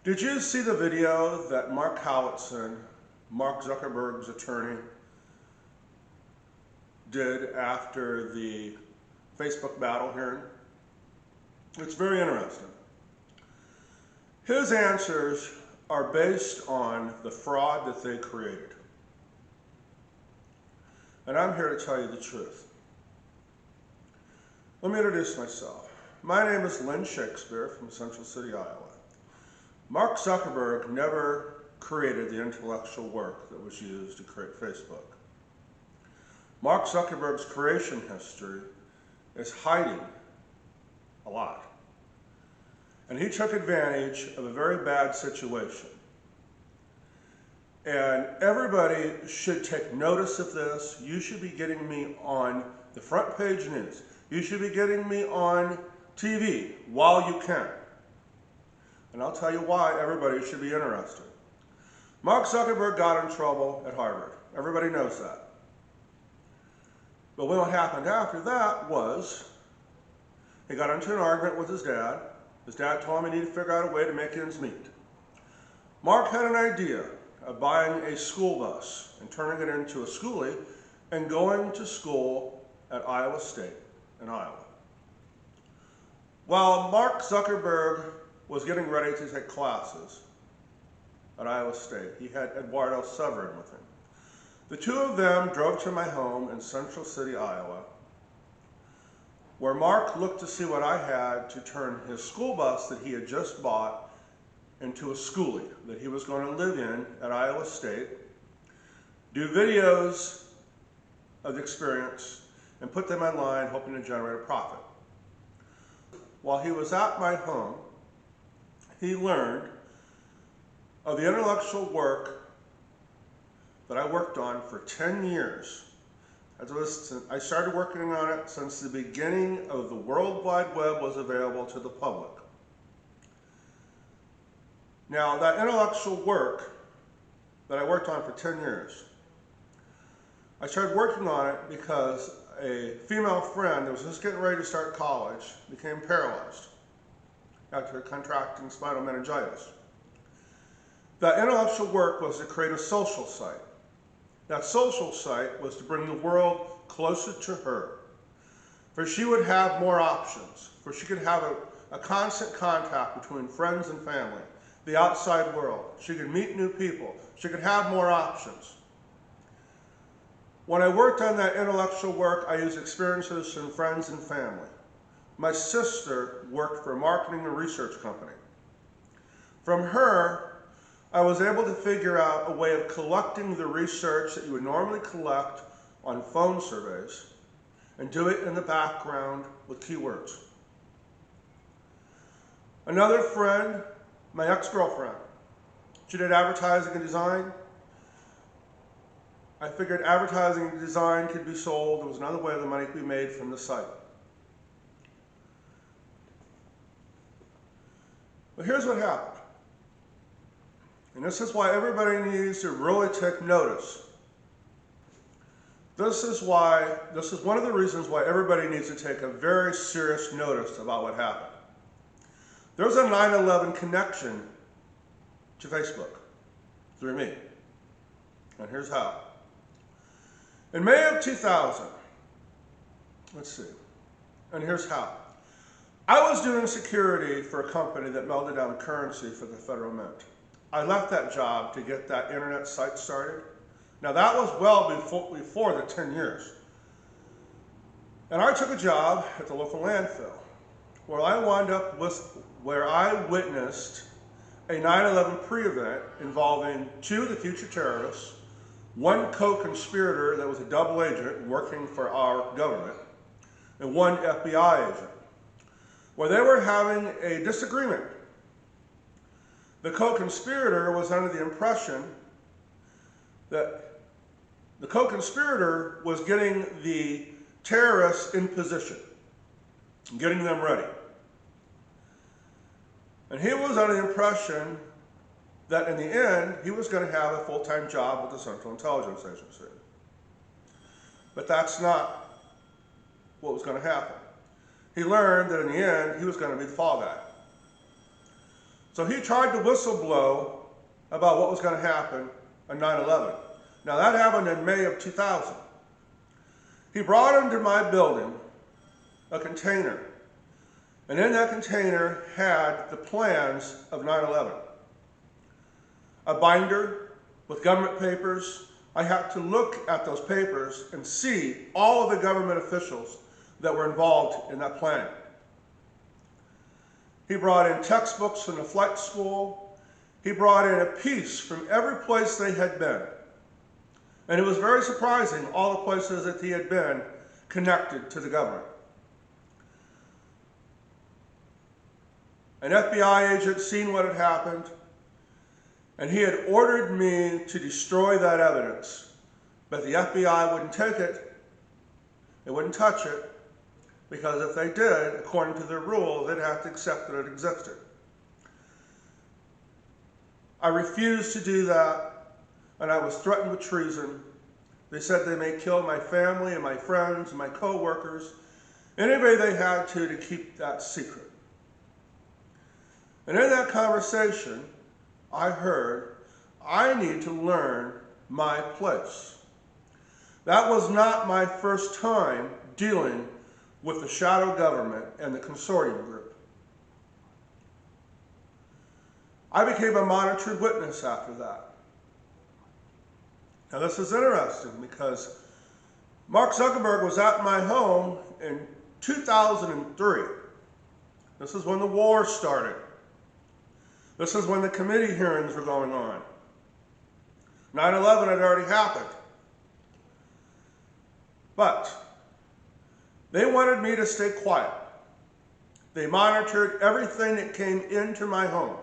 Did you see the video that Mark Howitson, Mark Zuckerberg's attorney, did after the Facebook battle hearing? It's very interesting. His answers are based on the fraud that they created. And I'm here to tell you the truth. Let me introduce myself. My name is Lynn Shakespeare from Central City, Iowa. Mark Zuckerberg never created the intellectual work that was used to create Facebook. Mark Zuckerberg's creation history is hiding a lot. And he took advantage of a very bad situation. And everybody should take notice of this. You should be getting me on the front page news. You should be getting me on TV while you can. And I'll tell you why everybody should be interested. Mark Zuckerberg got in trouble at Harvard. Everybody knows that. But what happened after that was he got into an argument with his dad. His dad told him he needed to figure out a way to make ends meet. Mark had an idea of buying a school bus and turning it into a schoolie and going to school at Iowa State in Iowa. While Mark Zuckerberg was getting ready to take classes at Iowa State, he had Eduardo Severin with him. The two of them drove to my home in Central City, Iowa, where Mark looked to see what I had to turn his school bus that he had just bought into a schoolie that he was going to live in at Iowa State, do videos of the experience, and put them online hoping to generate a profit. While he was at my home, he learned of the intellectual work that I worked on for 10 years. I started working on it since the beginning of the World Wide Web was available to the public. Now, that intellectual work that I worked on for 10 years, I started working on it because a female friend that was just getting ready to start college became paralyzed after contracting spinal meningitis. That intellectual work was to create a social site. That social site was to bring the world closer to her, for she would have more options, for she could have a constant contact between friends and family, the outside world. She could meet new people. She could have more options. When I worked on that intellectual work, I used experiences from friends and family. My sister worked for a marketing and research company. From her, I was able to figure out a way of collecting the research that you would normally collect on phone surveys and do it in the background with keywords. Another friend, my ex-girlfriend, she did advertising and design. I figured advertising and design could be sold. There was another way the money could be made from the site. But here's what happened. And this is why everybody needs to really take notice. This is one of the reasons why everybody needs to take a very serious notice about what happened. There's a 9/11 connection to Facebook through me. And here's how. In May of 2000, let's see, and here's how. I was doing security for a company that melted down currency for the federal mint. I left that job to get that internet site started. Now that was well before the 10 years. And I took a job at the local landfill where I witnessed a 9/11 pre-event involving two of the future terrorists, one co-conspirator that was a double agent working for our government, and one FBI agent, where they were having a disagreement. The co-conspirator was under the impression that the co-conspirator was getting the terrorists in position, getting them ready. And he was under the impression that in the end, he was going to have a full-time job with the Central Intelligence Agency. But that's not what was going to happen. He learned that in the end, he was going to be the fall guy. So he tried to whistleblow about what was going to happen on 9/11. Now that happened in May of 2000. He brought into my building a container, and in that container had the plans of 9/11. A binder with government papers. I had to look at those papers and see all of the government officials that were involved in that planning. He brought in textbooks from the flight school. He brought in a piece from every place they had been. And it was very surprising, all the places that he had been connected to the government. An FBI agent seen what had happened, and he had ordered me to destroy that evidence. But the FBI wouldn't take it, they wouldn't touch it, because if they did, according to their rule, they'd have to accept that it existed. I refused to do that, and I was threatened with treason. They said they may kill my family and my friends and my co-workers, anybody they had to keep that secret. And in that conversation, I heard, I need to learn my place. That was not my first time dealing with the shadow government and the consortium group. I became a monitored witness after that. Now this is interesting because Mark Zuckerberg was at my home in 2003. This is when the war started. This is when the committee hearings were going on. 9/11 had already happened. But they wanted me to stay quiet. They monitored everything that came into my home.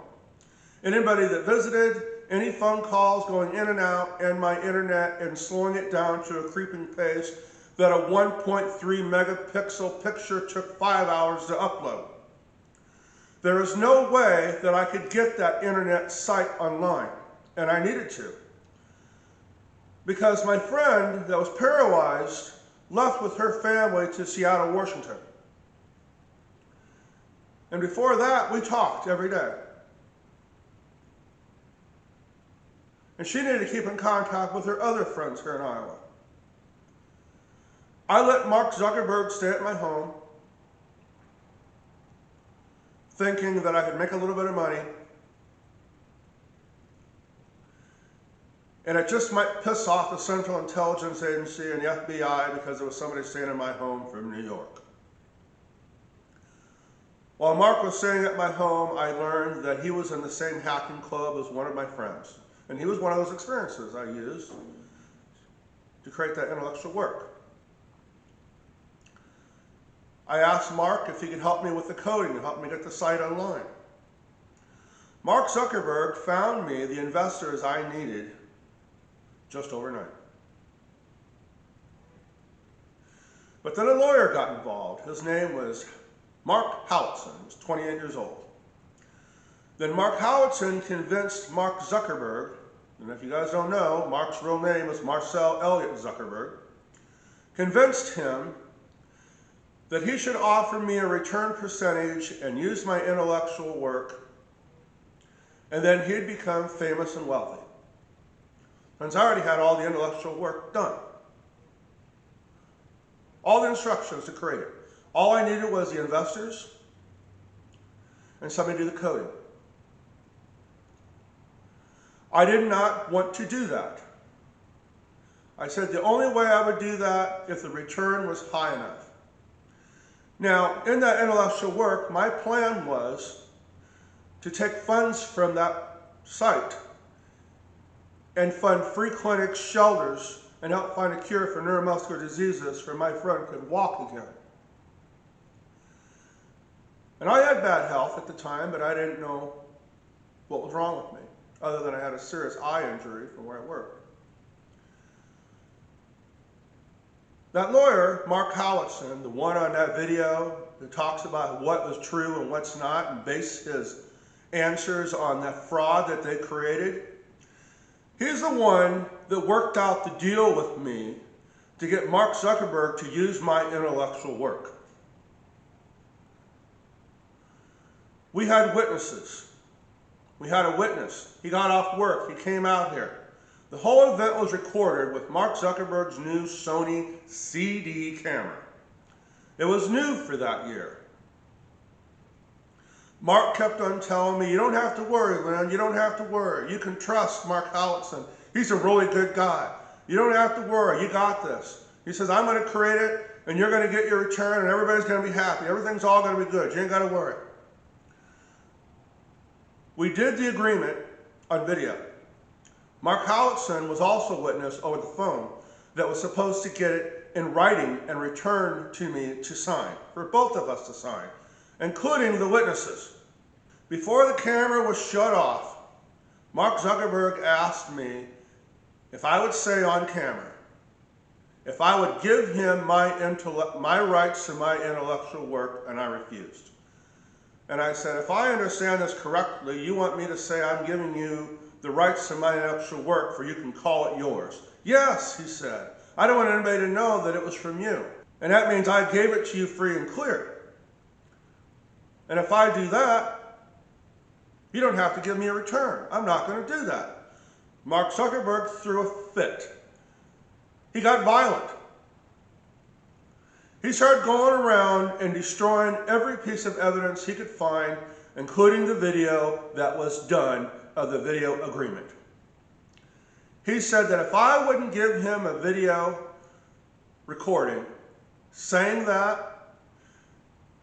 Anybody that visited, any phone calls going in and out, and my internet, and slowing it down to a creeping pace that a 1.3 megapixel picture took 5 hours to upload. There is no way that I could get that internet site online, and I needed to. Because my friend that was paralyzed left with her family to Seattle, Washington. And before that, we talked every day. And she needed to keep in contact with her other friends here in Iowa. I let Mark Zuckerberg stay at my home, thinking that I could make a little bit of money, and it just might piss off the Central Intelligence Agency and the FBI because there was somebody staying in my home from New York. While Mark was staying at my home, I learned that he was in the same hacking club as one of my friends. And he was one of those experiences I used to create that intellectual work. I asked Mark if he could help me with the coding and help me get the site online. Mark Zuckerberg found me the investors I needed just overnight. But then a lawyer got involved. His name was Mark Howitson. He was 28 years old. Then Mark Howitson convinced Mark Zuckerberg, and if you guys don't know, Mark's real name is Marcel Elliott Zuckerberg, convinced him that he should offer me a return percentage and use my intellectual work, and then he'd become famous and wealthy. Since I already had all the intellectual work done. All the instructions to create it. All I needed was the investors and somebody to do the coding. I did not want to do that. I said the only way I would do that if the return was high enough. Now, in that intellectual work, my plan was to take funds from that site and fund free clinics, shelters, and help find a cure for neuromuscular diseases so my friend could walk again. And I had bad health at the time, but I didn't know what was wrong with me, other than I had a serious eye injury from where I worked. That lawyer, Mark Howitson, the one on that video that talks about what was true and what's not and based his answers on that fraud that they created, he's the one that worked out the deal with me to get Mark Zuckerberg to use my intellectual work. We had witnesses. We had a witness. He got off work. He came out here. The whole event was recorded with Mark Zuckerberg's new Sony CD camera. It was new for that year. Mark kept on telling me, you don't have to worry, man. You don't have to worry. You can trust Mark Howitson. He's a really good guy. You don't have to worry. You got this. He says, I'm going to create it, and you're going to get your return, and everybody's going to be happy. Everything's all going to be good. You ain't got to worry. We did the agreement on video. Mark Howitson was also a witness over the phone that was supposed to get it in writing and return to me to sign, for both of us to sign, including the witnesses. Before the camera was shut off, Mark Zuckerberg asked me if I would say on camera, if I would give him my rights to my intellectual work, and I refused. And I said, if I understand this correctly, you want me to say I'm giving you the rights to my intellectual work for you can call it yours. Yes, he said. I don't want anybody to know that it was from you. And that means I gave it to you free and clear. And if I do that, you don't have to give me a return. I'm not going to do that. Mark Zuckerberg threw a fit. He got violent. He started going around and destroying every piece of evidence he could find, including the video that was done of the video agreement. He said that if I wouldn't give him a video recording saying that,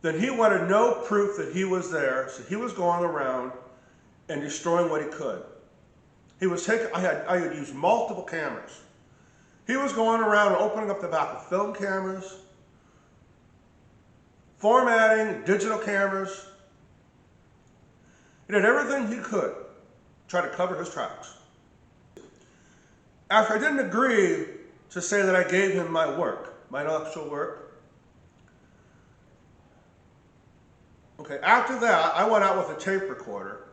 then he wanted no proof that he was there, so he was going around and destroying what he could. He was taking, I had used multiple cameras. He was going around and opening up the back of film cameras, formatting digital cameras. He did everything he could to try to cover his tracks. After I didn't agree to say that I gave him my work, my intellectual work, okay, after that, I went out with a tape recorder,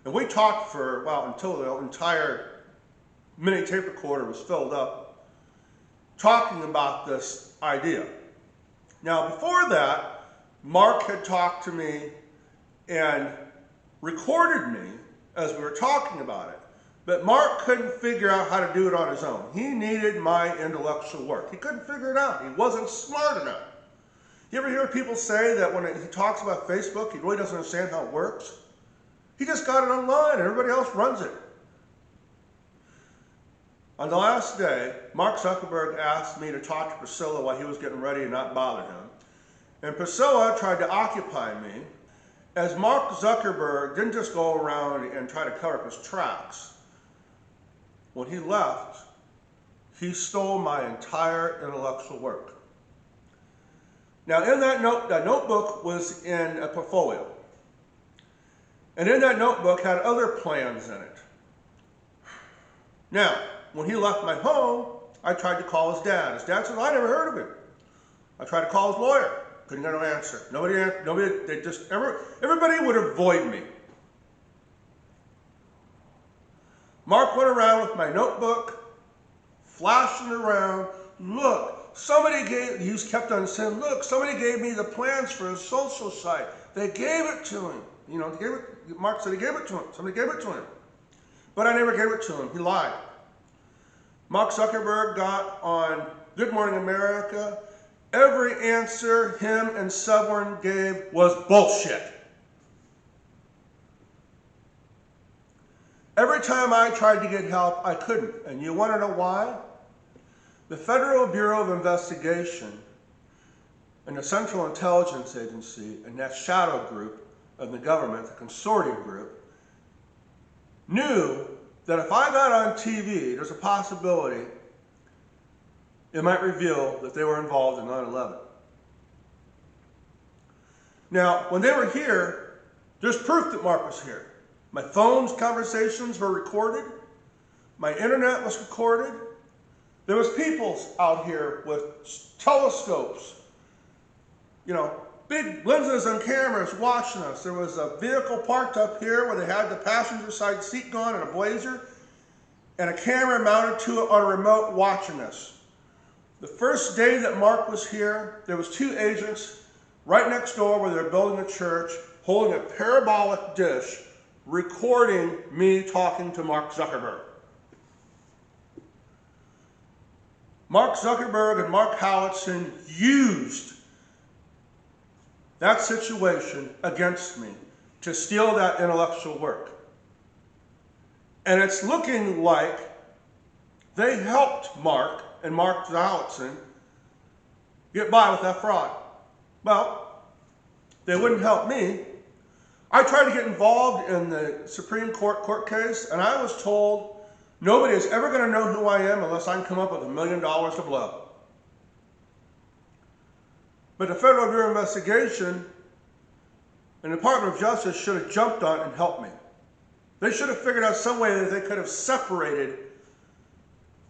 and we talked for, well, until the entire mini tape recorder was filled up, talking about this idea. Now, before that, Mark had talked to me and recorded me as we were talking about it. But Mark couldn't figure out how to do it on his own. He needed my intellectual work. He couldn't figure it out. He wasn't smart enough. You ever hear people say that when he talks about Facebook, he really doesn't understand how it works? He just got it online and everybody else runs it. On the last day, Mark Zuckerberg asked me to talk to Priscilla while he was getting ready and not bother him. And Priscilla tried to occupy me, as Mark Zuckerberg didn't just go around and try to cover up his tracks. When he left, he stole my entire intellectual work. Now, in that notebook was in a portfolio. And in that notebook had other plans in it. Now, when he left my home, I tried to call his dad. His dad said, I never heard of him. I tried to call his lawyer. Couldn't get an answer. Everybody would avoid me. Mark went around with my notebook, flashing around. Look, he kept on saying, look, somebody gave me the plans for his social site. They gave it to him. You know, Mark said he gave it to him. Somebody gave it to him. But I never gave it to him. He lied. Mark Zuckerberg got on Good Morning America. Every answer him and Sovereign gave was bullshit. Every time I tried to get help, I couldn't. And you want to know why? The Federal Bureau of Investigation and the Central Intelligence Agency and that shadow group of the government, the consortium group, knew that if I got on TV, there's a possibility it might reveal that they were involved in 9/11. Now, when they were here, there's proof that Mark was here. My phone's conversations were recorded. My internet was recorded. There was people out here with telescopes, you know, big lenses and cameras watching us. There was a vehicle parked up here where they had the passenger side seat gone in a Blazer and a camera mounted to it on a remote watching us. The first day that Mark was here, there was 2 agents right next door where they were building a church holding a parabolic dish recording me talking to Mark Zuckerberg. Mark Zuckerberg and Mark Howitson used that situation against me to steal that intellectual work. And it's looking like they helped Mark and Mark Howitson get by with that fraud. Well, they wouldn't help me. I tried to get involved in the Supreme Court court case, and I was told nobody is ever going to know who I am unless I can come up with $1 million to blow. But the Federal Bureau of Investigation and the Department of Justice should have jumped on it and helped me. They should have figured out some way that they could have separated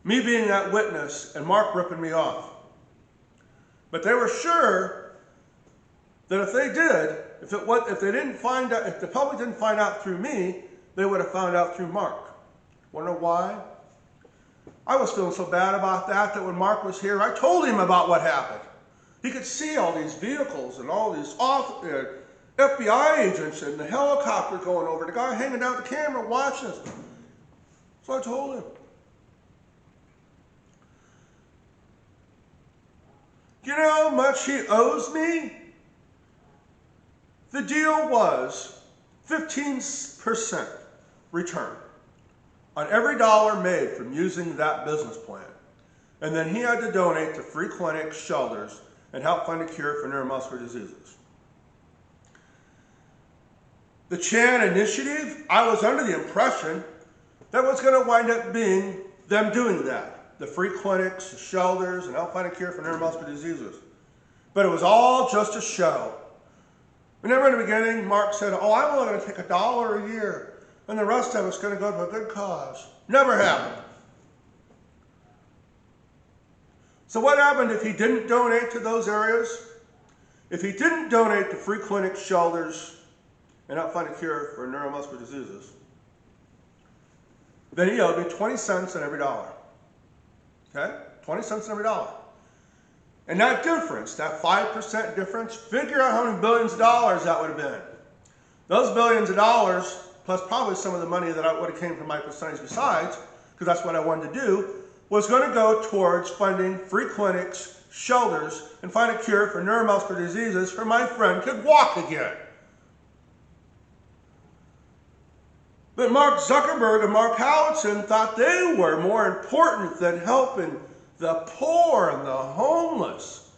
me being that witness and Mark ripping me off. But they were sure that if they did, if the public didn't find out through me, they would have found out through Mark. Want to know why? I was feeling so bad about that when Mark was here, I told him about what happened. He could see all these vehicles and all these FBI agents and the helicopter going over, the guy hanging out the camera watching us. So I told him. You know how much he owes me? The deal was 15% return on every dollar made from using that business plan. And then he had to donate to free clinics, shelters, and help find a cure for neuromuscular diseases. The Chan Initiative, I was under the impression that was going to wind up being them doing that. The free clinics, the shelters, and help find a cure for neuromuscular diseases. But it was all just a show. Remember in the beginning, Mark said, oh, I'm only going to take $1 a year, and the rest of it's going to go to a good cause. Never happened. So what happened if he didn't donate to those areas? If he didn't donate to free clinics, shelters, and help find a cure for neuromuscular diseases, then he owed me 20 cents on every dollar. Okay? 20 cents on every dollar. And that difference, that 5% difference, figure out how many billions of dollars that would have been. Those billions of dollars, plus probably some of the money that would have came from my percentage besides, because that's what I wanted to do, was going to go towards funding free clinics, shelters, and find a cure for neuromuscular diseases so my friend could walk again. But Mark Zuckerberg and Mark Howitson thought they were more important than helping the poor and the homeless.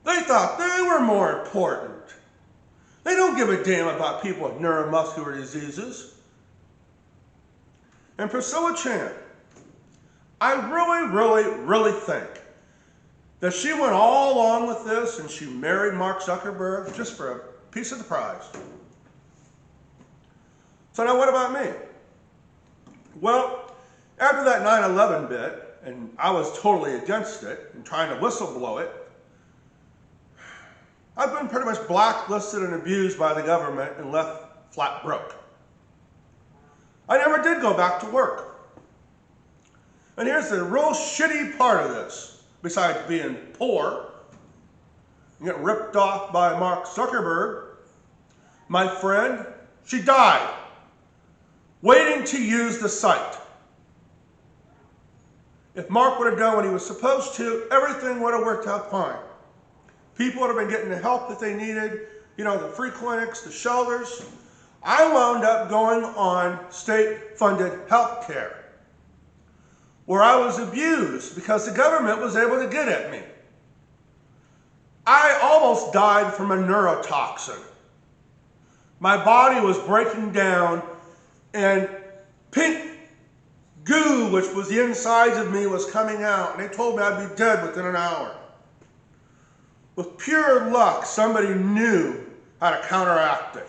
They thought they were more important. They don't give a damn about people with neuromuscular diseases. And Priscilla Chan, I really think that she went all along with this and she married Mark Zuckerberg just for a piece of the prize. So now what about me? Well, after that 9/11 bit, and I was totally against it and trying to whistleblow it, I've been pretty much blacklisted and abused by the government and left flat broke. I never did go back to work. And here's the real shitty part of this, besides being poor, and getting ripped off by Mark Zuckerberg. My friend, she died waiting to use the site. If Mark would have done what he was supposed to, everything would have worked out fine. People would have been getting the help that they needed, the free clinics, the shelters. I wound up going on state-funded health care, where I was abused because the government was able to get at me. I almost died from a neurotoxin. My body was breaking down, and pink goo, which was the insides of me, was coming out, and they told me I'd be dead within an hour. With pure luck, somebody knew how to counteract it.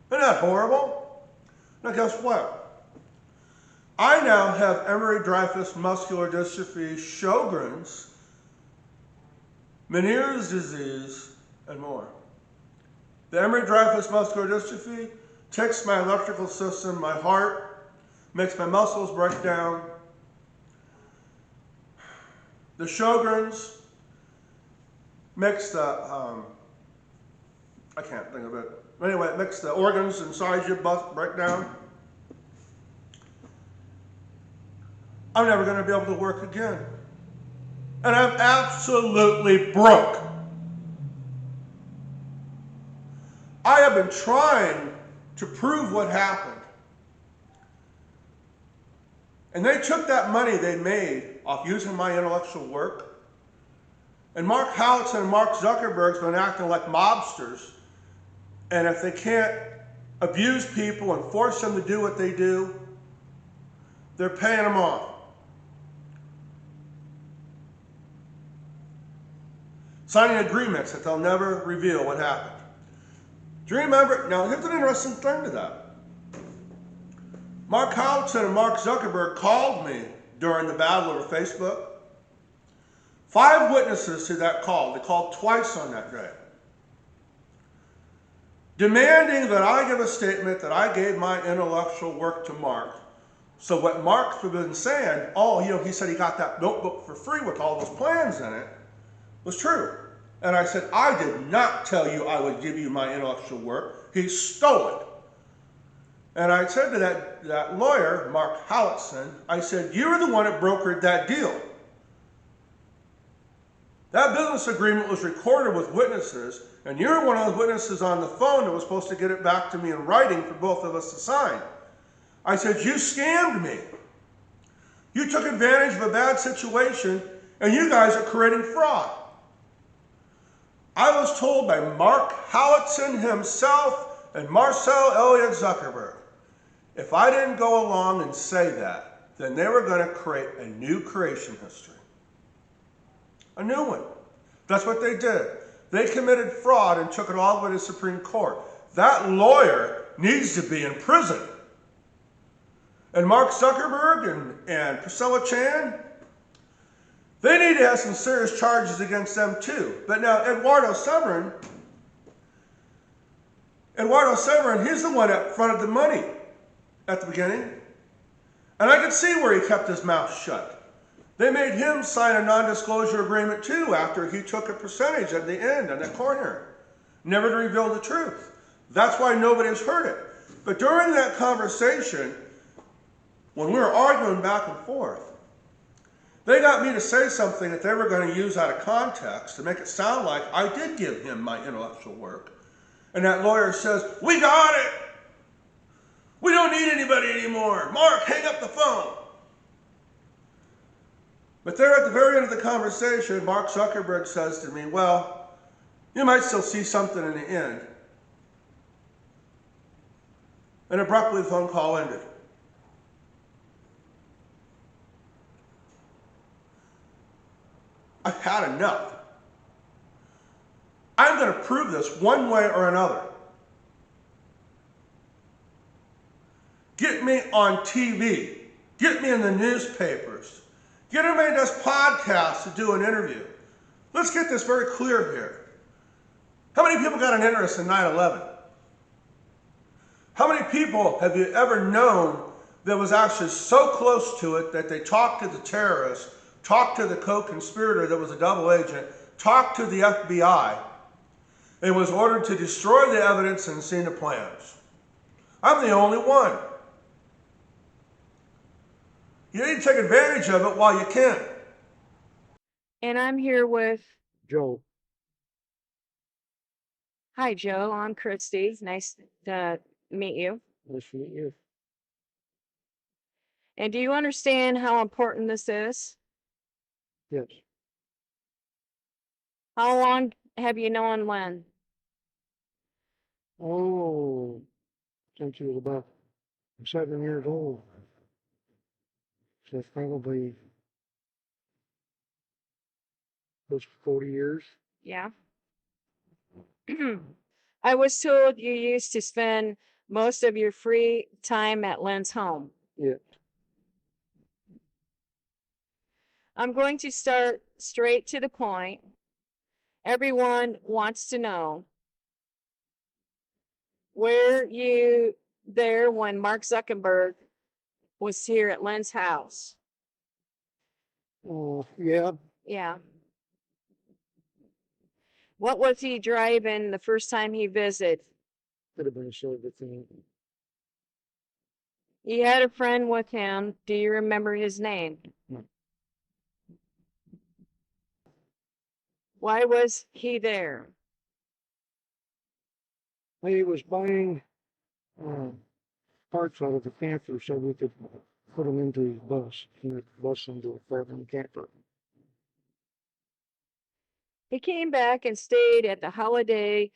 Isn't that horrible? Now guess what? I now have Emery-Dreifuss muscular dystrophy, Sjogren's, Meniere's disease, and more. The Emery-Dreifuss muscular dystrophy takes my electrical system, my heart, makes my muscles break down. The Sjogren's makes the, I can't think of it. Anyway, it makes the organs inside you break down. I'm never going to be able to work again. And I'm absolutely broke. I have been trying to prove what happened. And they took that money they made off using my intellectual work. And Mark Howitson and Mark Zuckerberg's been acting like mobsters. And if they can't abuse people and force them to do what they do, they're paying them off. Signing agreements that they'll never reveal what happened. Do you remember? Now, here's an interesting thing to that. Mark Howitson and Mark Zuckerberg called me during the battle over Facebook. 5 witnesses to that call. They called twice on that day. Demanding that I give a statement that I gave my intellectual work to Mark. So what Mark had been saying, he said he got that notebook for free with all those plans in it, was true. And I said, I did not tell you I would give you my intellectual work. He stole it. And I said to that lawyer, Mark Howitson, I said, you were the one that brokered that deal. That business agreement was recorded with witnesses, and you're one of those witnesses on the phone that was supposed to get it back to me in writing for both of us to sign. I said, you scammed me. You took advantage of a bad situation, and you guys are creating fraud. I was told by Mark Howitson himself and Marcel Elliott Zuckerberg, if I didn't go along and say that, then they were going to create a new creation history. A new one. That's what they did. They committed fraud and took it all the way to the Supreme Court. That lawyer needs to be in prison. And Mark Zuckerberg and Priscilla Chan, they need to have some serious charges against them too. But now Eduardo Severin, he's the one that fronted the money at the beginning. And I could see where he kept his mouth shut. They made him sign a non-disclosure agreement too after he took a percentage at the end on that corner, never to reveal the truth. That's why nobody's heard it. But during that conversation, when we were arguing back and forth, they got me to say something that they were going to use out of context to make it sound like I did give him my intellectual work. And that lawyer says, we got it. We don't need anybody anymore. Mark, hang up the phone. But there at the very end of the conversation, Mark Zuckerberg says to me, well, you might still see something in the end. And abruptly the phone call ended. I've had enough. I'm going to prove this one way or another. Get me on TV. Get me in the newspapers. Get everybody that does podcasts to do an interview. Let's get this very clear here. How many people got an interest in 9/11? How many people have you ever known that was actually so close to it that they talked to the terrorist, talked to the co-conspirator that was a double agent, talked to the FBI, and was ordered to destroy the evidence and seen the plans? I'm the only one. You need to take advantage of it while you can. And I'm here with, Joe. hi, Joe. I'm Christy. Nice to meet you. Nice to meet you. And do you understand how important this is? Yes. How long have you known Len? Oh, since he was about 7 years old. So that's probably close to 40 years. Yeah. I was told you used to spend most of your free time at Len's home. Yeah. I'm going to start straight to the point. Everyone wants to know, were you there when Mark Zuckerberg was here at Len's house? Oh, yeah. Yeah. What was he driving the first time he visited? Could have been a silver thing. He had a friend with him. Do you remember his name? No. Why was he there? He was buying parts out of the camper so we could put them into his bus. He would bus into a carbon camper. He came back and stayed at the holiday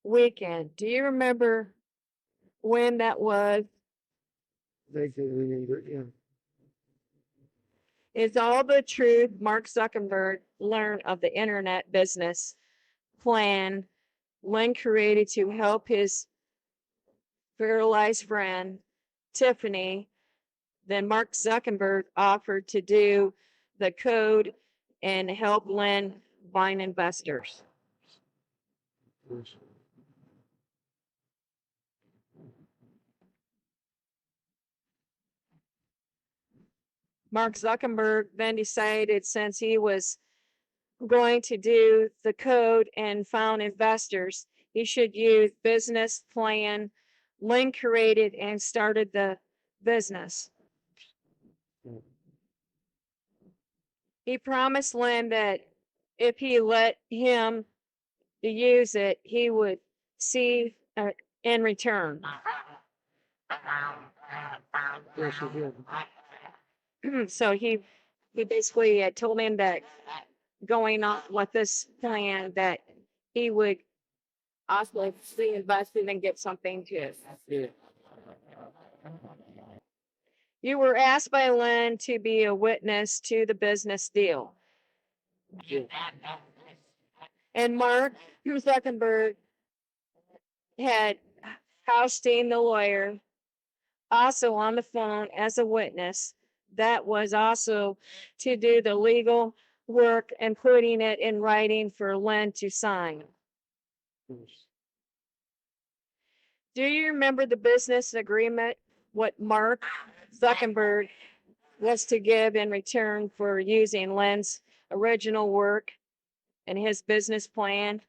weekend. Do you remember when that was? Vaguely neither, yeah. Is all the truth Mark Zuckerberg learned of the internet business plan Lynn created to help his paralyzed friend, Tiffany? Then Mark Zuckerberg offered to do the code and help Lynn find investors. Yes. Mark Zuckerberg then decided since he was going to do the code and found investors, he should use business plan Lynn created and started the business. He promised Lynn that if he let him use it, he would see in return. Yes, he did. So he basically told him that going on with this plan that he would also see invested and get something too. Yeah. You were asked by Lynn to be a witness to the business deal. Yeah. And Mark Zuckerberg had Housestein, the lawyer, also on the phone as a witness. That was also to do the legal work and putting it in writing for Lynn to sign. Yes. Do you remember the business agreement? What Mark Zuckerberg was to give in return for using Lynn's original work and his business plan,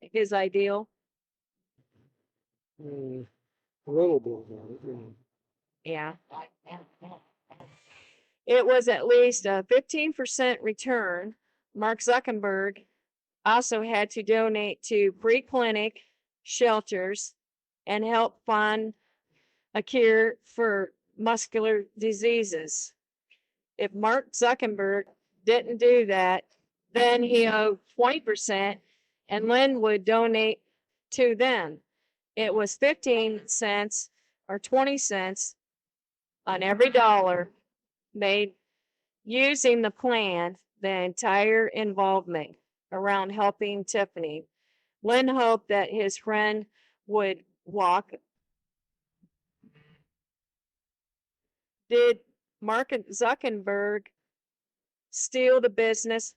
his ideal? A little bit about it, yeah. Yeah. It was at least a 15% return. Mark Zuckerberg also had to donate to pre-clinic shelters and help fund a cure for muscular diseases. If Mark Zuckerberg didn't do that, then he owed 20% and Lynn would donate to them. It was 15 cents or 20 cents on every dollar made using the plan, the entire involvement around helping Tiffany. Lynn hoped that his friend would walk. Did Mark Zuckerberg steal the business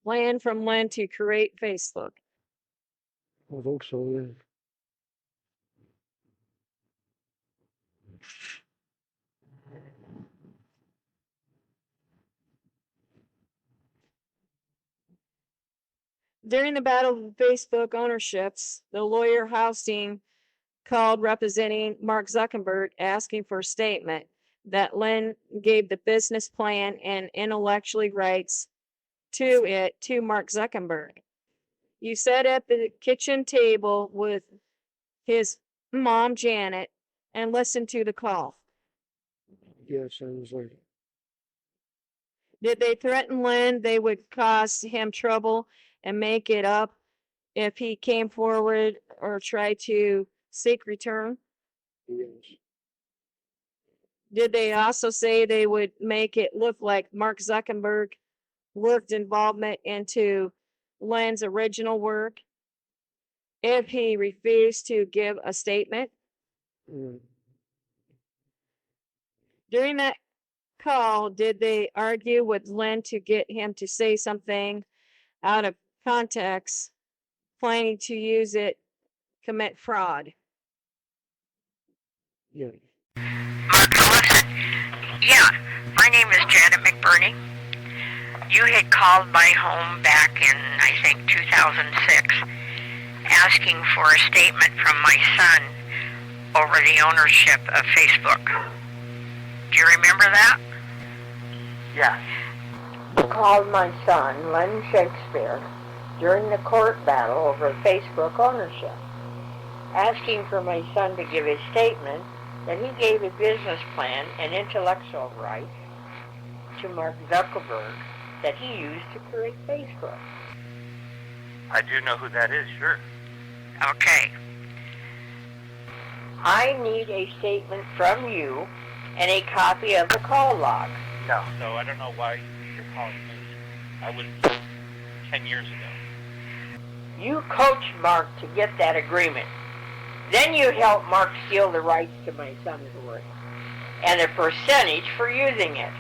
plan from Lynn to create Facebook? I think so, yeah. During the battle of Facebook ownerships, the lawyer Housestein called representing Mark Zuckerberg asking for a statement that Lynn gave the business plan and intellectual rights to it to Mark Zuckerberg. You sat at the kitchen table with his mom, Janet, and listened to the call. Yes, I was like, Did they threaten Lynn they would cause him trouble and make it up if he came forward or tried to seek return? yes. Did they also say they would make it look like Mark Zuckerberg worked involvement into Lynn's original work if he refused to give a statement? Yeah. During that call, did they argue with Lynn to get him to say something out of context, planning to use it, commit fraud? Yeah. Mark Ellison. Yeah, my name is Janet McBurney. You had called my home back in, I think, 2006, asking for a statement from my son over the ownership of Facebook. Do you remember that? Yes. Called my son, Len Shakespeare, during the court battle over Facebook ownership, asking for my son to give his statement that he gave a business plan and intellectual rights to Mark Zuckerberg that he used to create Facebook. I do know who that is, sure. Okay. I need a statement from you and a copy of the call log. No. So I don't know why you're calling me. I was 10 years ago. You coached Mark to get that agreement. Then you helped Mark steal the rights to my son's work and a percentage for using it.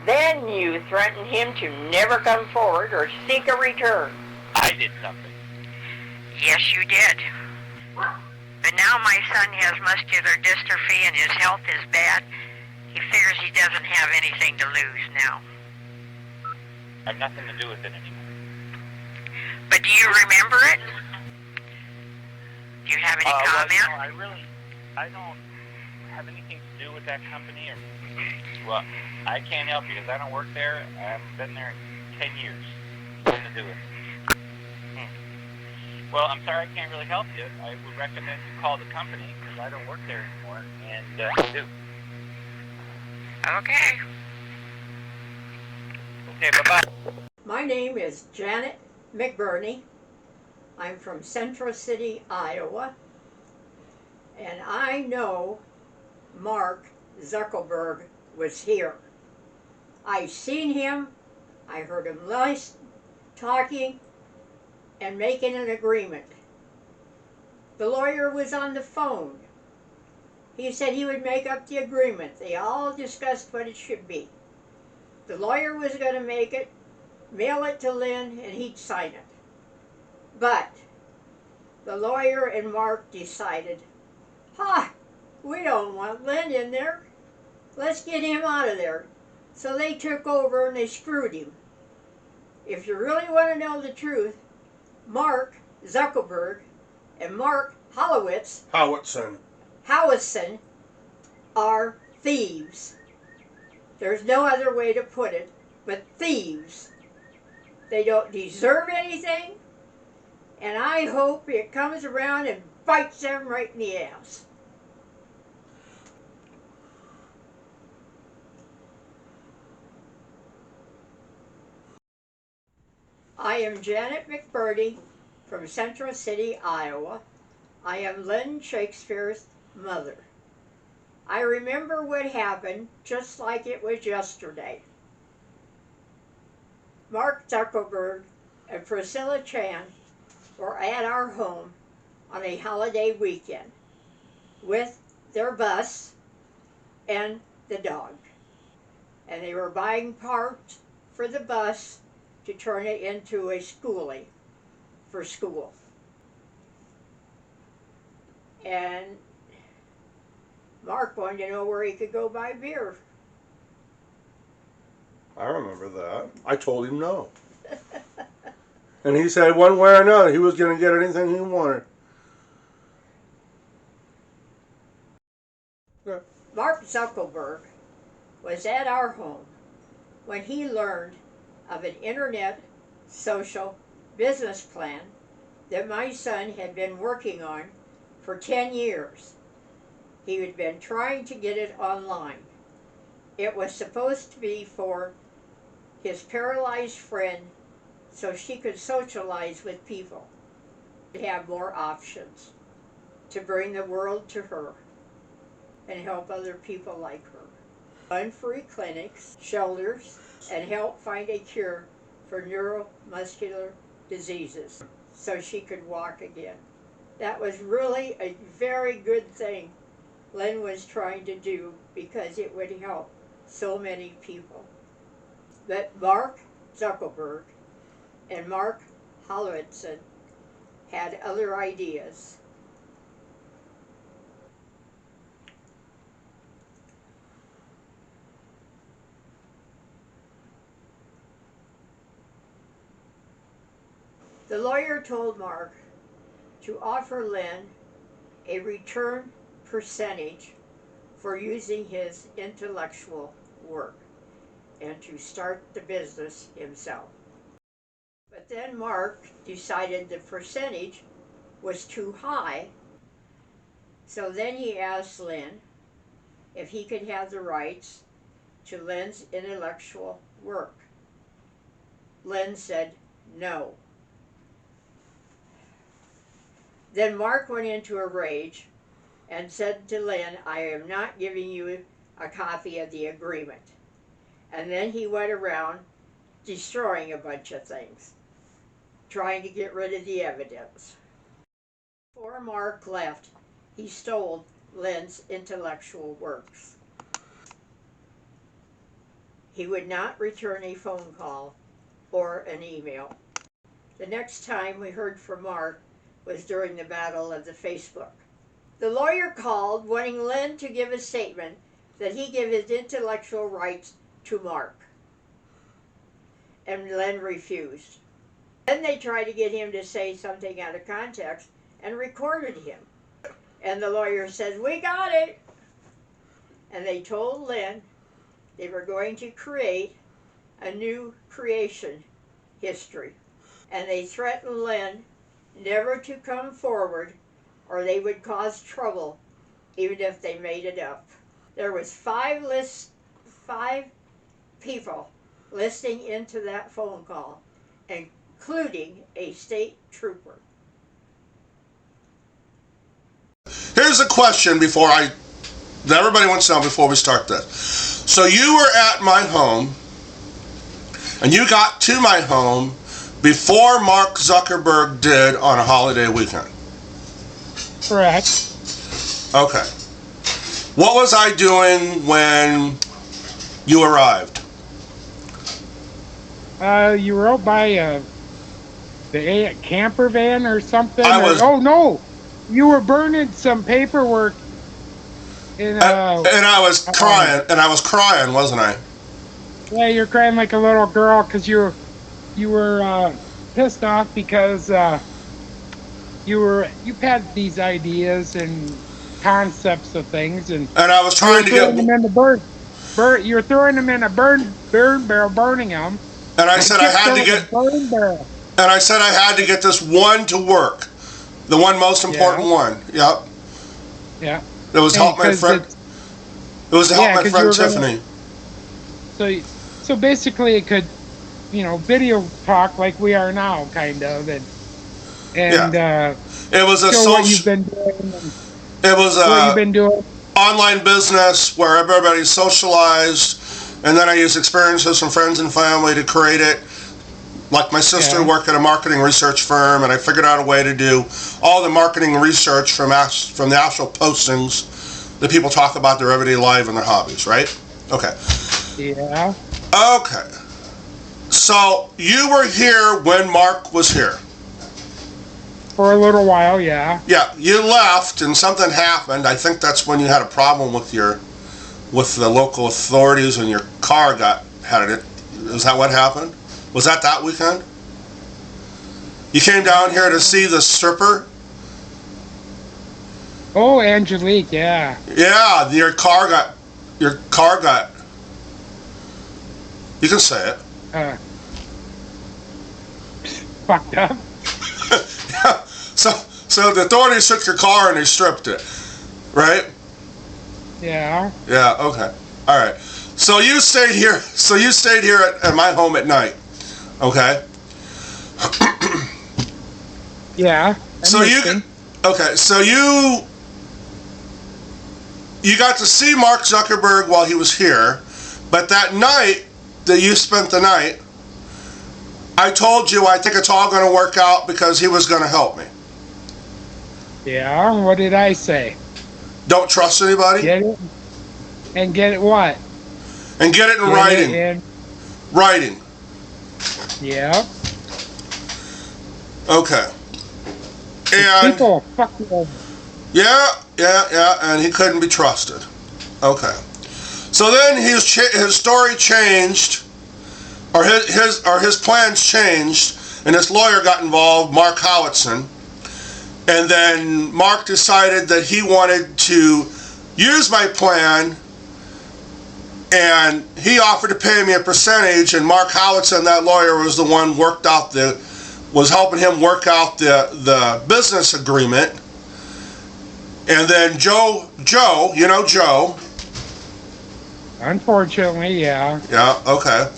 Then you threatened him to never come forward or seek a return. I did something. Yes, you did. But now my son has muscular dystrophy and his health is bad. He figures he doesn't have anything to lose now. I have nothing to do with it anymore. But do you remember it? Do you have any comment? Well, I don't have anything to do with that company. Well, I can't help you because I don't work there. I haven't been there in 10 years. Nothing to do with it. Well, I'm sorry I can't really help you. I would recommend you call the company because I don't work there anymore, and I do. Okay. Okay, bye-bye. My name is Janet McBurney. I'm from Central City, Iowa, and I know Mark Zuckerberg was here. I seen him, I heard him talking and making an agreement. The lawyer was on the phone. He said he would make up the agreement. They all discussed what it should be. The lawyer was going to make it, mail it to Lynn, and he'd sign it. But the lawyer and Mark decided, we don't want Lynn in there. Let's get him out of there. So they took over and they screwed him. If you really want to know the truth, Mark Zuckerberg and Mark Howitson. Howison are thieves. There's no other way to put it but thieves. They don't deserve anything, and I hope it comes around and bites them right in the ass. I am Janet McBurney from Central City, Iowa. I am Len Shakespeare's mother. I remember what happened just like it was yesterday. Mark Zuckerberg and Priscilla Chan were at our home on a holiday weekend with their bus and the dog. And they were buying parts for the bus to turn it into a schoolie for school. And Mark wanted to know where he could go buy beer. I remember that. I told him no. And he said one way or another he was going to get anything he wanted. Yeah. Mark Zuckerberg was at our home when he learned of an internet social business plan that my son had been working on for 10 years. He had been trying to get it online. It was supposed to be for his paralyzed friend so she could socialize with people, to have more options, to bring the world to her and help other people like her. Run free clinics, shelters, and help find a cure for neuromuscular diseases so she could walk again. That was really a very good thing Len was trying to do because it would help so many people. But Mark Zuckerberg and Mark Howitson had other ideas. The lawyer told Mark to offer Lynn a return percentage for using his intellectual work and to start the business himself. But then Mark decided the percentage was too high, so then he asked Lynn if he could have the rights to Lynn's intellectual work. Lynn said no. Then Mark went into a rage and said to Lynn, I am not giving you a copy of the agreement. And then he went around destroying a bunch of things, trying to get rid of the evidence. Before Mark left, he stole Lynn's intellectual works. He would not return a phone call or an email. The next time we heard from Mark was during the battle of the Facebook. The lawyer called, wanting Lynn to give a statement that he give his intellectual rights to Mark. And Lynn refused. Then they tried to get him to say something out of context and recorded him. And the lawyer said, we got it. And they told Lynn they were going to create a new creation history. And they threatened Lynn never to come forward or they would cause trouble even if they made it up. There was five people listening into that phone call, including a state trooper. Here's a question that everybody wants to know before we start this. So you were at my home, and you got to my home before Mark Zuckerberg did on a holiday weekend. Correct. Okay. What was I doing when you arrived? You were out by the camper van or something. Oh no, you were burning some paperwork. And I was crying, wasn't I? Yeah, you're crying like a little girl because you were pissed off because you've had these ideas and concepts of things, and I was trying to get them in the you were throwing them in a burn barrel, burning them. And I said I had to get burn barrel. And I said I had to get this one to work, the one most important one. Yep. Yeah. It was to help my friend. It was to help my friend Tiffany. So basically, it could, video talk like we are now, kind of, and it was a show what you've social. been doing. It was What you've been doing. Online business where everybody socialized, and then I used experiences from friends and family to create it. Like my sister worked at a marketing research firm, and I figured out a way to do all the marketing research from the actual postings that people talk about their everyday life and their hobbies, right? Okay. Yeah. Okay. So you were here when Mark was here. For a little while, yeah. Yeah, you left and something happened. I think that's when you had a problem with the local authorities and your car had it. Is that what happened? Was that weekend? You came down here to see the stripper? Oh, Angelique, yeah. Yeah, your car got, you can say it. Fucked up. So the authorities took your car and they stripped it, right? Yeah. Yeah, okay. All right. So you stayed here at my home at night. Okay? Yeah. So you got to see Mark Zuckerberg while he was here, but that night that you spent the night, I told you I think it's all going to work out because he was going to help me. Yeah, what did I say? Don't trust anybody? Get it? And get it what? And get it in writing. Writing. Yeah. Okay. And people fuck you. Yeah, and he couldn't be trusted. Okay. So then his story changed, or his plans changed, and his lawyer got involved, Mark Howitson, And then Mark decided that he wanted to use my plan, and he offered to pay me a percentage, and Mark Howitson, that lawyer, was the one was helping him work out the business agreement. And then Joe, you know Joe. Unfortunately, yeah. Yeah, okay.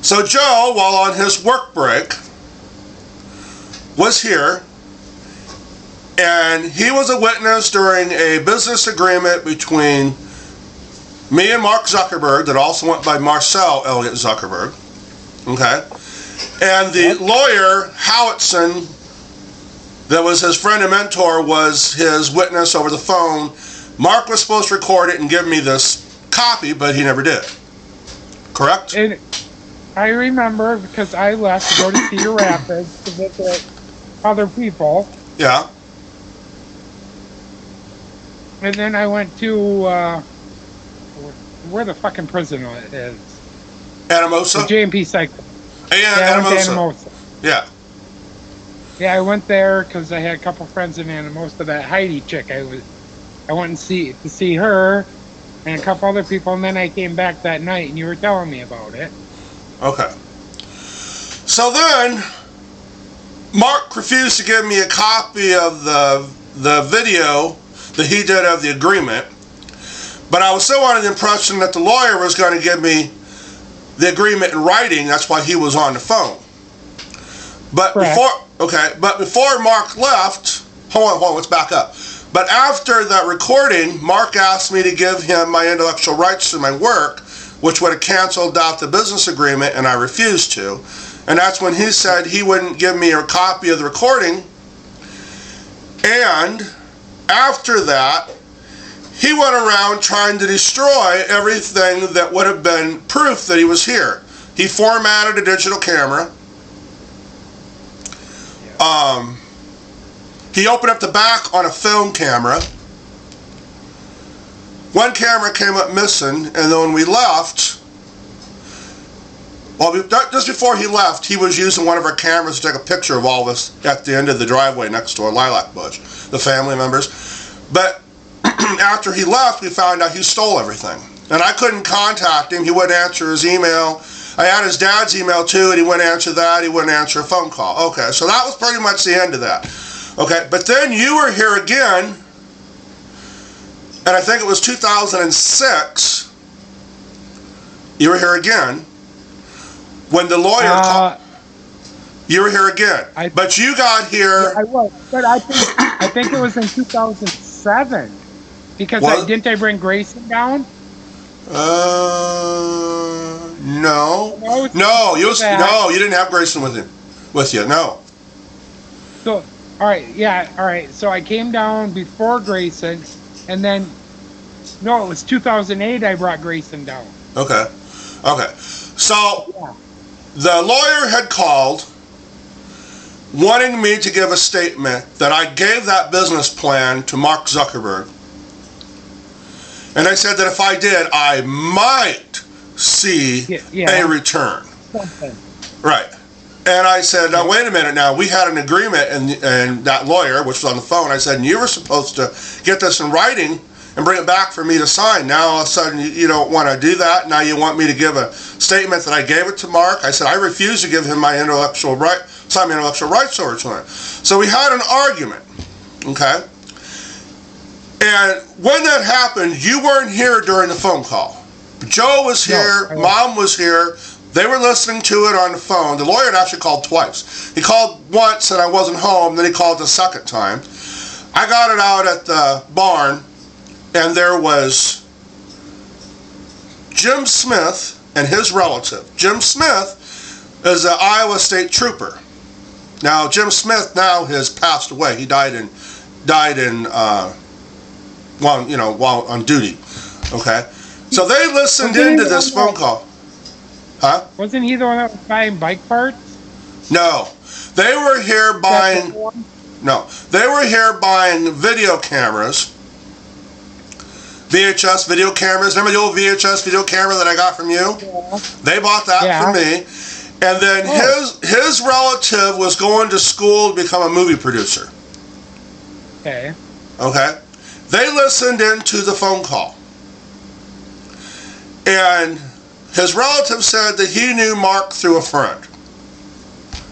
So Joe, while on his work break, was here, and he was a witness during a business agreement between me and Mark Zuckerberg that also went by Marcel Elliott Zuckerberg, okay? And the lawyer, Howitson, that was his friend and mentor, was his witness over the phone. Mark was supposed to record it and give me this copy, but he never did. Correct? And I remember because I left to go to Cedar Rapids to visit other people. Yeah. And then I went to where the fucking prison is. Anamosa? The JMP Cycle. Yeah, Anamosa. Anamosa. Yeah. Yeah, I went there because I had a couple friends in Anamosa. That Heidi chick, I went and to see her and a couple other people, and then I came back that night, and you were telling me about it. Okay. So then, Mark refused to give me a copy of the video that he did of the agreement, but I was still under the impression that the lawyer was going to give me the agreement in writing. That's why he was on the phone. But before Mark left, hold on, let's back up. But after that recording, Mark asked me to give him my intellectual rights to my work, which would have canceled out the business agreement, and I refused to. And that's when he said he wouldn't give me a copy of the recording. And after that, he went around trying to destroy everything that would have been proof that he was here. He formatted a digital camera. He opened up the back on a film camera. One camera came up missing, and then when we left, just before he left, he was using one of our cameras to take a picture of all of us at the end of the driveway next to a lilac bush, the family members. But after he left, we found out he stole everything. And I couldn't contact him. He wouldn't answer his email. I had his dad's email too, and he wouldn't answer that. He wouldn't answer a phone call. Okay, so that was pretty much the end of that. Okay, but then you were here again, and I think it was 2006. You were here again when the lawyer called. You were here again, but you got here. Yeah, I was, but I think it was in 2007 because didn't I bring Grayson down? No, you didn't have Grayson with you. No. So, all right. So I came down before Grayson, and then, no, it was 2008 I brought Grayson down. Okay. So, the lawyer had called, wanting me to give a statement that I gave that business plan to Mark Zuckerberg. And I said that if I did, I might see a return. Something. Right. And I said, now wait a minute now, we had an agreement, and that lawyer, which was on the phone, I said, and you were supposed to get this in writing and bring it back for me to sign. Now all of a sudden you don't want to do that. Now you want me to give a statement that I gave it to Mark. I said, I refuse to give him my intellectual rights over to him. So we had an argument, okay? And when that happened, you weren't here during the phone call. Joe was here, Mom was here. They were listening to it on the phone. The lawyer had actually called twice. He called once and I wasn't home, then he called the second time. I got it out at the barn, and there was Jim Smith and his relative. Jim Smith is an Iowa State trooper. Now, Jim Smith now has passed away. He died while on duty. Okay? So they listened into this phone call. Huh? Wasn't he the one that was buying bike parts? No. They were here buying video cameras. VHS video cameras. Remember the old VHS video camera that I got from you? Yeah. They bought that for me. And then his relative was going to school to become a movie producer. Okay. Okay? They listened into the phone call. And his relative said that he knew Mark through a friend.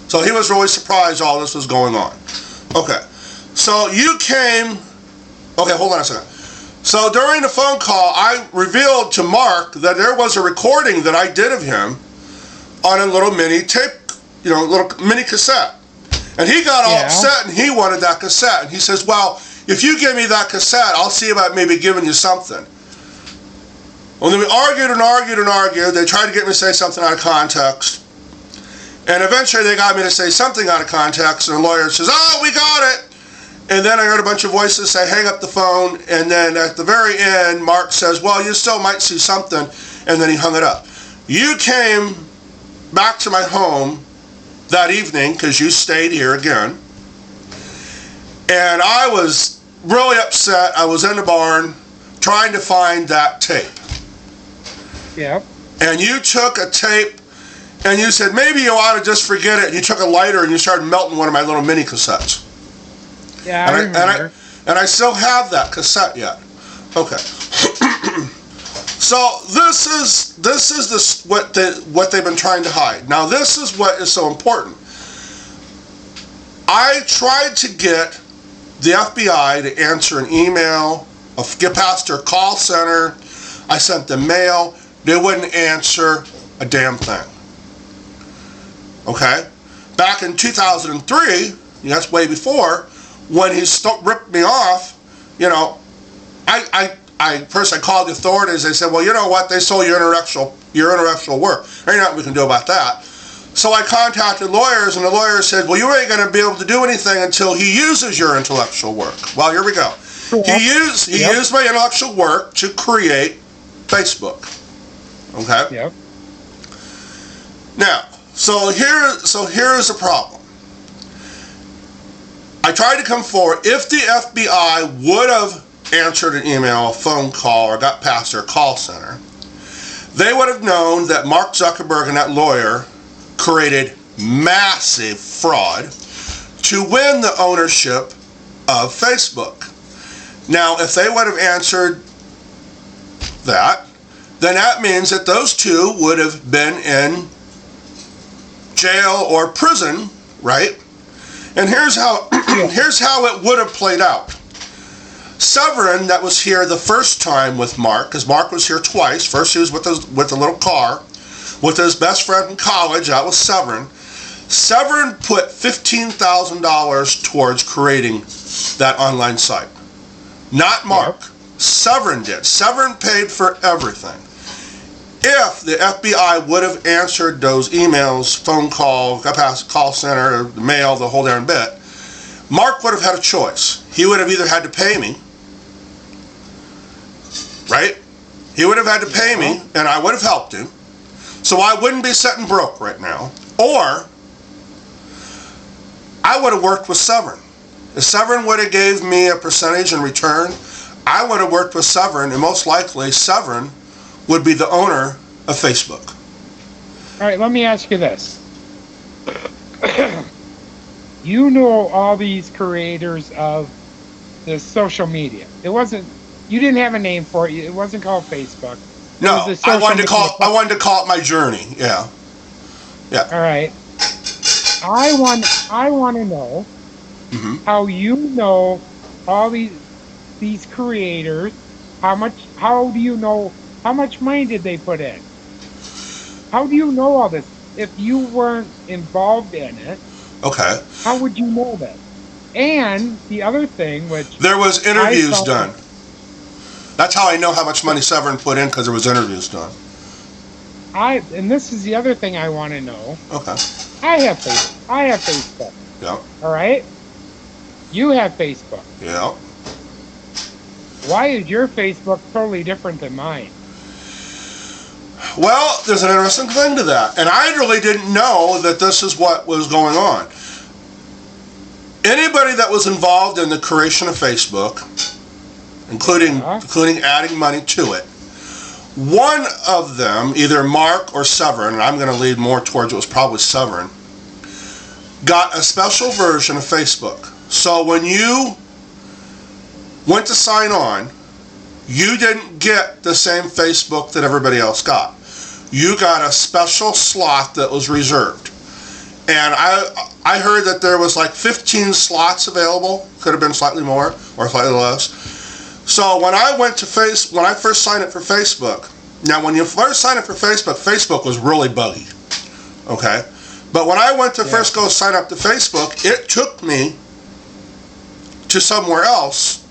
So he was really surprised all this was going on. Okay. So you came... Okay, hold on a second. So during the phone call, I revealed to Mark that there was a recording that I did of him on a little mini tape, little mini cassette. And he got all upset and he wanted that cassette. And he says, well, if you give me that cassette, I'll see about maybe giving you something. Well, then we argued and argued and argued. They tried to get me to say something out of context. And eventually they got me to say something out of context. And the lawyer says, oh, we got it. And then I heard a bunch of voices say, hang up the phone. And then at the very end, Mark says, well, you still might see something. And then he hung it up. You came back to my home that evening because you stayed here again. And I was really upset. I was in the barn trying to find that tape. Yep. And you took a tape and you said, maybe you ought to just forget it. And you took a lighter and you started melting one of my little mini cassettes. Yeah, I remember. And I still have that cassette yet. Okay. So this is what they've been trying to hide. Now this is what is so important. I tried to get the FBI to answer an email, get past their call center. I sent them mail. They wouldn't answer a damn thing. Okay? Back in 2003, that's way before, when he ripped me off, I first called the authorities. They said, well, you know what? They sold your intellectual work. There ain't nothing we can do about that. So I contacted lawyers, and the lawyers said, well, you ain't going to be able to do anything until he uses your intellectual work. Well, here we go. Yeah. He used my intellectual work to create Facebook. Okay? Yep. Now, so here's the problem. I tried to come forward. If the FBI would have answered an email, a phone call, or got past their call center, they would have known that Mark Zuckerberg and that lawyer created massive fraud to win the ownership of Facebook. Now, if they would have answered that, then that means that those two would have been in jail or prison, right? And here's how it would have played out. Severin, that was here the first time with Mark, because Mark was here twice. First he was with the little car, with his best friend from college. That was Severin. Severin put $15,000 towards creating that online site. Not Mark. Yep. Severin did. Severin paid for everything. If the FBI would have answered those emails, phone call, got past the call center, the mail, the whole darn bit, Mark would have had a choice. He would have either had to pay me, right? He would have had to pay me, and I would have helped him, so I wouldn't be sitting broke right now. Or I would have worked with Severin. If Severin would have gave me a percentage in return, I would have worked with Severin, and most likely Severin would be the owner of Facebook. All right, let me ask you this. You know all these creators of the social media. You didn't have a name for it. It wasn't called Facebook. No, I wanted to call it my journey. Yeah. Yeah. All right. I want to know how you know all these creators. How do you know how much money did they put in? How do you know all this if you weren't involved in it? Okay. How would you know that? And the other thing, which there was interviews done. That's how I know how much money Severin put in, because there was interviews done. And this is the other thing I want to know. Okay. I have Facebook. Yeah. All right. You have Facebook. Yeah. Why is your Facebook totally different than mine? Well, there's an interesting thing to that. And I really didn't know that this is what was going on. Anybody that was involved in the creation of Facebook, including adding money to it, one of them, either Mark or Severin, and I'm going to lead more towards it was probably Severin, got a special version of Facebook. So when you went to sign on, you didn't get the same Facebook that everybody else got. You got a special slot that was reserved. And I heard that there was like 15 slots available. Could have been slightly more or slightly less. So when I first signed up for Facebook, now when you first sign up for Facebook, Facebook was really buggy. Okay? But when I went to first go sign up to Facebook, it took me to somewhere else,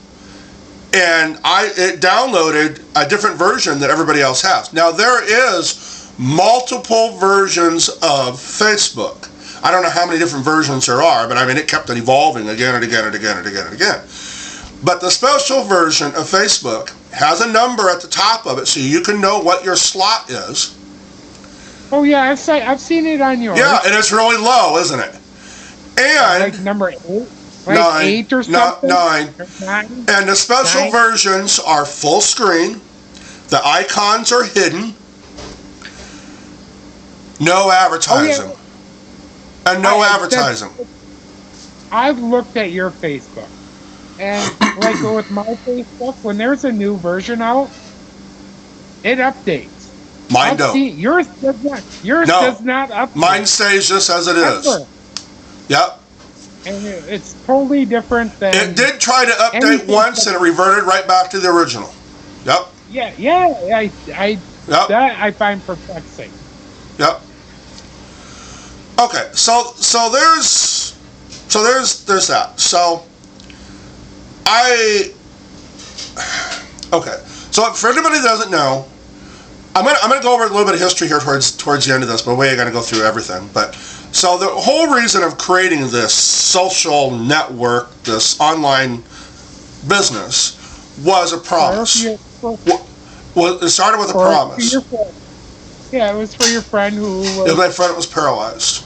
and it downloaded a different version that everybody else has. Now there is multiple versions of Facebook. I don't know how many different versions there are, but I mean it kept on evolving again and again and again and again and again. But the special version of Facebook has a number at the top of it so you can know what your slot is. Oh yeah, I've seen it on yours. Yeah, and it's really low, isn't it? And like number 8, like 9, 8 or something. 9. And the special 9. versions are full screen. The icons are hidden. No advertising. Oh, yeah. And no advertising. I've looked at your Facebook, and like with my Facebook, when there's a new version out, it updates. Mine don't. Yours does not. Yours does not update. Mine stays just as it is. Ever. Yep. And it's totally different than. It did try to update once, and it reverted right back to the original. Yep. Yeah. Yep. That I find perplexing. Yep. Okay, so there's that. So So for anybody that doesn't know, I'm gonna go over a little bit of history here towards the end of this, but we ain't gonna go through everything. But so the whole reason of creating this social network, this online business, was a promise. Well, it started with a promise. Yeah, it was for your friend who was... It was my friend that was paralyzed.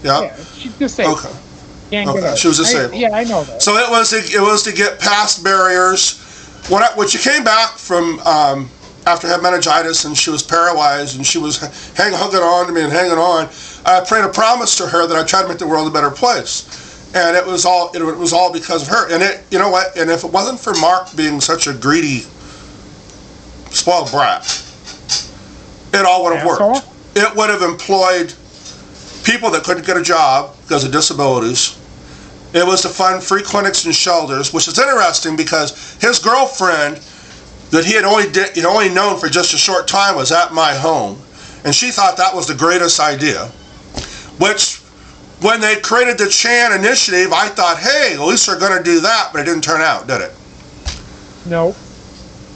Yeah? Yeah, she's disabled. Okay. Can't get out. She was disabled. I know that. So it was to get past barriers. When she came back from after having meningitis and she was paralyzed and she was hanging on to me and hanging on, I prayed a promise to her that I'd try to make the world a better place. And it was all because of her. And you know what? And if it wasn't for Mark being such a greedy, spoiled brat, it all would have worked. It would have employed people that couldn't get a job because of disabilities. It was to fund free clinics and shelters, which is interesting because his girlfriend that he had only known for just a short time was at my home, and she thought that was the greatest idea. Which, when they created the Chan initiative, I thought, hey, at least they're going to do that, but it didn't turn out, did it? No.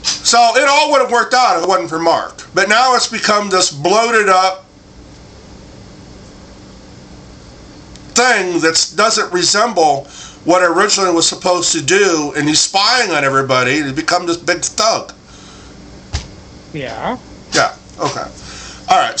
So it all would have worked out if it wasn't for Mark. But now it's become this bloated up thing that doesn't resemble what it originally was supposed to do, and he's spying on everybody, and he's become this big thug. Yeah. Yeah, okay. All right.